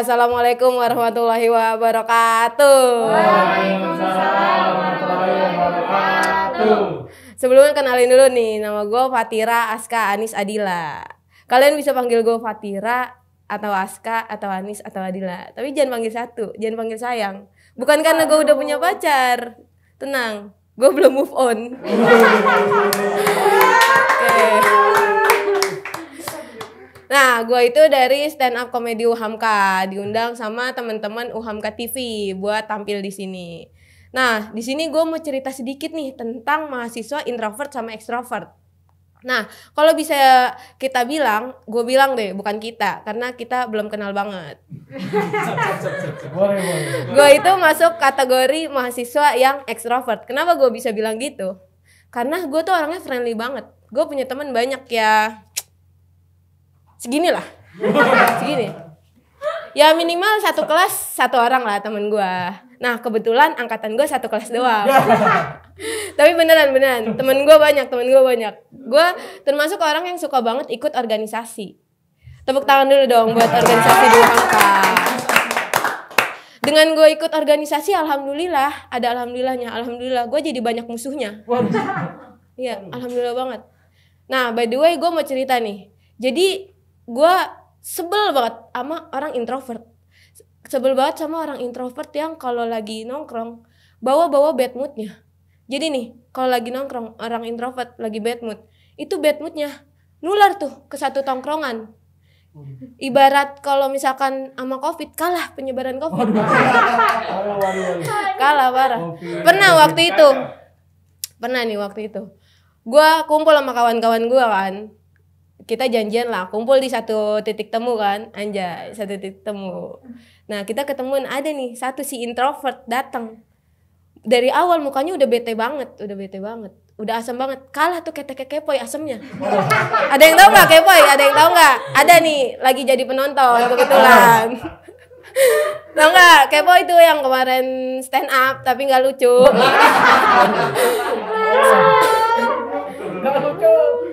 Assalamualaikum warahmatullahi wabarakatuh. Waalaikumsalam warahmatullahi wabarakatuh. Sebelumnya kenalin dulu nih, nama gue Fatira Aska Anis Adila. Kalian bisa panggil gue Fatira atau Aska atau Anis atau Adila. Tapi jangan panggil satu, jangan panggil sayang. Bukan karena gue udah punya pacar. Tenang, gue belum move on. Nah, gue itu dari stand up komedi UHAMKA, diundang sama teman-teman UHAMKA TV buat tampil di sini. Nah, di sini gue mau cerita sedikit nih tentang mahasiswa introvert sama ekstrovert. Nah, kalau bisa kita bilang, gue bilang deh, bukan kita, karena kita belum kenal banget. Boleh. Gue itu masuk kategori mahasiswa yang ekstrovert. Kenapa gue bisa bilang gitu? Karena gue tuh orangnya friendly banget. Gue punya teman banyak ya, segini lah, segini. Ya minimal satu kelas satu orang lah temen gue. Nah kebetulan angkatan gue satu kelas doang. Tapi beneran temen gue banyak. Gue termasuk orang yang suka banget ikut organisasi. Tepuk tangan dulu dong buat organisasi di UHAMKA. Dengan gue ikut organisasi, alhamdulillah, ada alhamdulillahnya. Alhamdulillah gue jadi banyak musuhnya. Iya, alhamdulillah banget. Nah by the way gue mau cerita nih. Jadi gue sebel banget sama orang introvert. Sebel banget sama orang introvert yang kalau lagi nongkrong bawa bad moodnya. Jadi nih kalau lagi nongkrong orang introvert lagi bad mood, itu bad moodnya nular tuh ke satu tongkrongan. Ibarat kalau misalkan sama COVID, kalah penyebaran COVID. Kalah parah. Pernah waktu itu gue kumpul sama kawan-kawan gue kan. Kita janjian lah, kumpul di satu titik temu kan, anjay, satu titik temu. Nah kita ketemuan ada nih, satu si introvert datang. Dari awal mukanya udah bete banget, udah asam banget, kalah tuh kepoy asemnya. Ada yang tahu nggak kepoy? Ada yang tahu nggak? Ada nih, lagi jadi penonton kebetulan. Tahu nggak kepoy itu yang kemarin stand up tapi nggak lucu.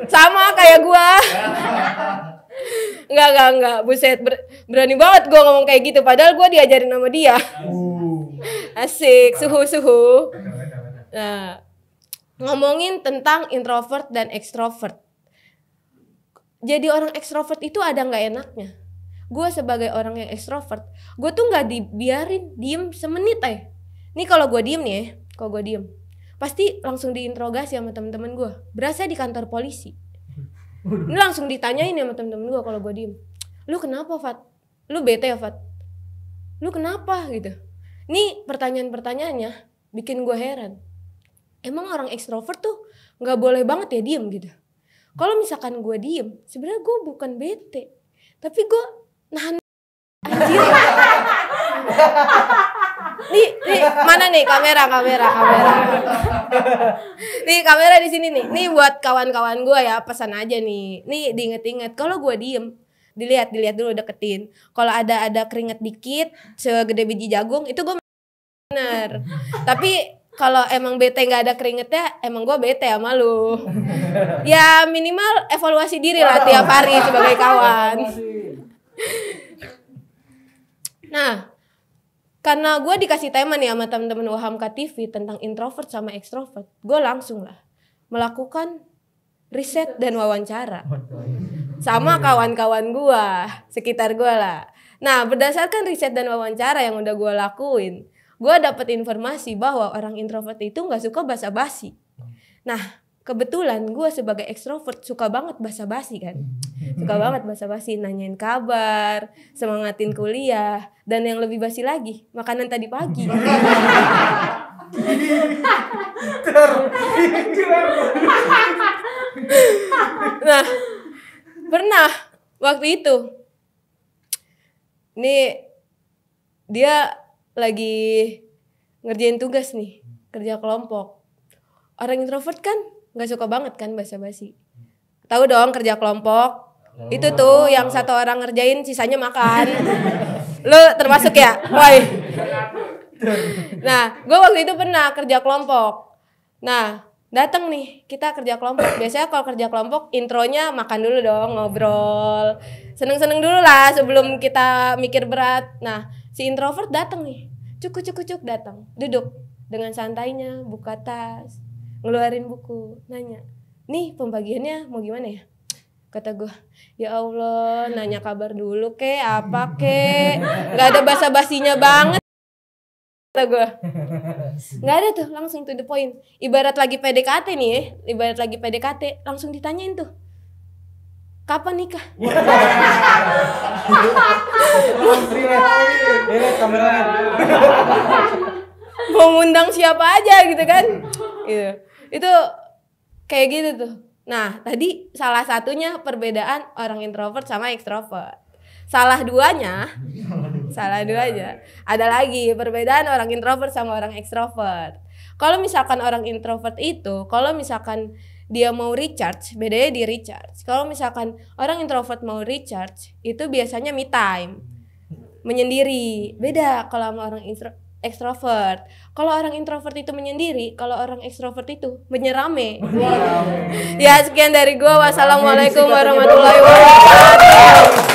Sama kayak gua. Enggak. Buset, berani banget gua ngomong kayak gitu padahal gua diajarin sama dia. Asik, suhu. Nah, ngomongin tentang introvert dan ekstrovert. Jadi orang ekstrovert itu ada nggak enaknya. Gue sebagai orang yang ekstrovert, gue tuh nggak dibiarin diem semenit Nih kalau gue diem pasti langsung diinterogasi sama teman-teman gue. Berasa di kantor polisi. Ini langsung ditanyain sama teman-teman gue kalau gue diem. Lu kenapa, Fat? Lu bete ya, Fat? Lu kenapa gitu? Nih pertanyaan-pertanyaannya bikin gue heran. Emang orang ekstrovert tuh nggak boleh banget ya diem gitu. Kalau misalkan gue diem, sebenarnya gue bukan bete, tapi gue nahan. Anjir. Nih, mana nih kamera. Nih kamera di sini nih. Nih buat kawan-kawan gue ya, pesan aja nih. Nih diinget-inget kalau gue diem, dilihat dulu deketin. Kalau ada keringet dikit segede biji jagung itu gue bener. Tapi kalau emang bete nggak ada keringetnya, emang gue bete sama lu. Ya minimal evaluasi diri lah tiap hari sebagai kawan. Nah, karena gue dikasih tema nih sama teman-teman UHAMKA TV tentang introvert sama ekstrovert, gue langsung lah melakukan riset dan wawancara sama kawan-kawan gue, sekitar gue lah. Nah, berdasarkan riset dan wawancara yang udah gue lakuin, gue dapet informasi bahwa orang introvert itu nggak suka basa-basi. Nah, kebetulan gue sebagai ekstrovert suka banget basa-basi kan. Suka banget basa-basi, nanyain kabar, semangatin kuliah, dan yang lebih basi lagi, makanan tadi pagi. Nah, pernah waktu itu, nih dia lagi ngerjain tugas nih, kerja kelompok. Orang introvert kan nggak suka banget kan basa-basi. Tahu dong kerja kelompok. Itu tuh yang satu orang ngerjain sisanya makan. Lu termasuk ya? Woi. Nah, gue waktu itu pernah kerja kelompok. Nah, Datang nih, kita kerja kelompok. Biasanya kalau kerja kelompok intronya makan dulu dong, ngobrol. Seneng-seneng dulu lah sebelum kita mikir berat. Nah, si introvert datang nih. Cuk datang. Duduk dengan santainya, buka tas, ngeluarin buku, nanya. Nih, pembagiannya mau gimana ya? Kata gue, ya Allah, nanya kabar dulu kek, apa kek. Gak ada basa-basinya banget. Kata gue, nggak ada tuh, langsung to the point. Ibarat lagi PDKT nih, langsung ditanyain tuh, kapan nikah? Mau ngundang siapa aja gitu kan? Gitu. Itu kayak gitu tuh. Nah, tadi salah satunya perbedaan orang introvert sama ekstrovert. Salah duanya. Ada lagi perbedaan orang introvert sama orang ekstrovert. Kalau misalkan orang introvert itu, kalau misalkan dia mau recharge, bedanya di recharge. Kalau misalkan orang introvert mau recharge, itu biasanya me time, menyendiri. Beda kalau sama orang ekstrovert. Kalau orang introvert itu menyendiri, kalau orang ekstrovert itu menyerame. Ya, sekian dari gua. Wassalamualaikum warahmatullahi wabarakatuh.